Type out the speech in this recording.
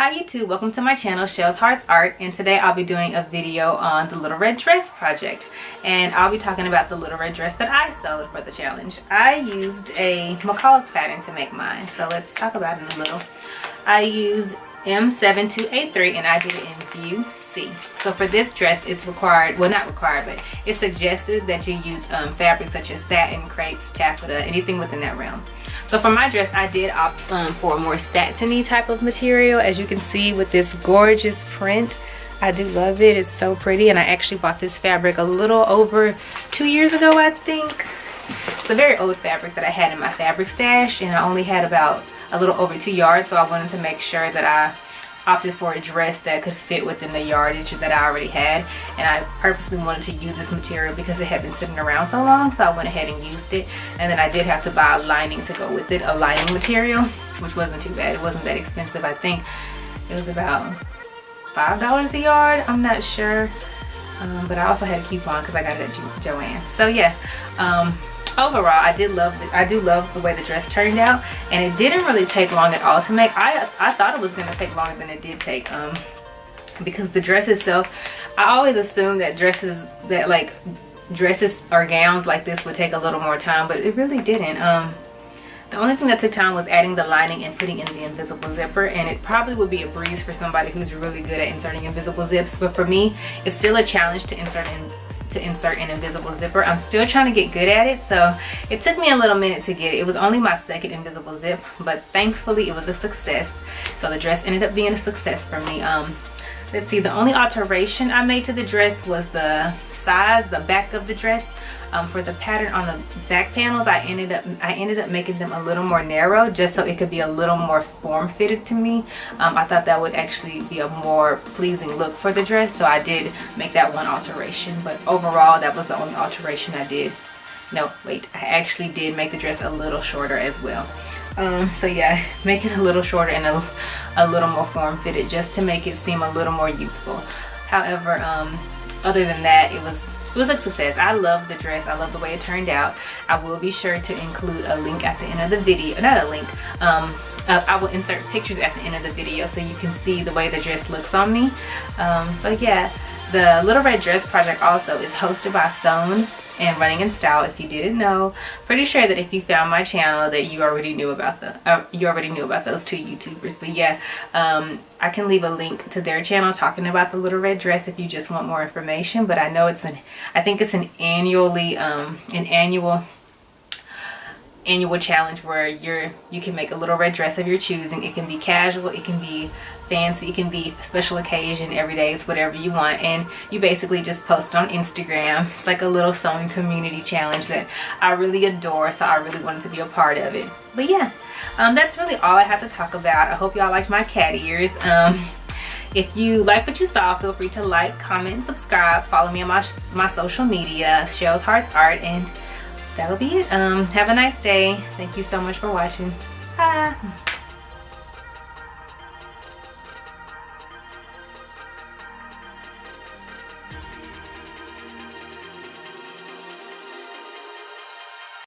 Hi YouTube, welcome to my channel, Shell's Hearts Art, and today I'll be doing a video on the little red dress project. And I'll be talking about the little red dress that I sewed for the challenge. I used a McCall's pattern to make mine, so let's talk about it a little. I used M7283 and I did it in view C. So for this dress, it's required, well not required, but it's suggested that you use fabrics such as satin, crepes, taffeta, anything within that realm. So for my dress, I did opt for a more satiny type of material, as you can see with this gorgeous print. I do love it, it's so pretty, and I actually bought this fabric a little over 2 years ago, I think. It's a very old fabric that I had in my fabric stash, and I only had about a little over 2 yards, so I wanted to make sure that I opted for a dress that could fit within the yardage that I already had. And I purposely wanted to use this material because it had been sitting around so long, so I went ahead and used it. And then I did have to buy a lining to go with it, a lining material, which wasn't too bad. It wasn't that expensive. I think it was about $5 a yard, I'm not sure, but I also had a coupon because I got it at Joann. So yeah, overall I do love the way the dress turned out, and it didn't really take long at all to make. I thought it was going to take longer than it did take, because the dress itself, I always assumed that dresses or gowns like this would take a little more time, but it really didn't. The only thing that took time was adding the lining and putting in the invisible zipper, and it probably would be a breeze for somebody who's really good at inserting invisible zips, but for me it's still a challenge to insert an invisible zipper. I'm still trying to get good at it, so it took me a little minute to get it. It was only my second invisible zip, but thankfully it was a success. So the dress ended up being a success for me. Let's see, the only alteration I made to the dress was the size, the back of the dress. For the pattern on the back panels, I ended up making them a little more narrow, just so it could be a little more form-fitted to me. I thought that would actually be a more pleasing look for the dress, so I did make that one alteration. But overall, that was the only alteration I did. No, wait, I actually did make the dress a little shorter as well. So yeah, make it a little shorter and a little more form-fitted, just to make it seem a little more youthful. However, other than that, it was a success. I love the dress. I love the way it turned out. I will be sure to include a link at the end of the video. Not a link. I will insert pictures at the end of the video so you can see the way the dress looks on me. So yeah, the Little Red Dress project also is hosted by Sewn and runningNStyle. If you didn't know, pretty sure that if you found my channel that you already knew about those two YouTubers. But yeah, I can leave a link to their channel talking about the Little Red Dress if you just want more information. But I know I think it's an annual challenge where you can make a little red dress of your choosing. It can be casual, it can be fancy, it can be special occasion, every day, it's whatever you want, and you basically just post on Instagram. It's like a little sewing community challenge that I really adore, so I really wanted to be a part of it. But yeah, that's really all I have to talk about. I hope y'all liked my cat ears. If you like what you saw, feel free to like, comment, and subscribe. Follow me on my social media, Shell's Hearts Art, and that'll be it. Have a nice day. Thank you so much for watching. Bye.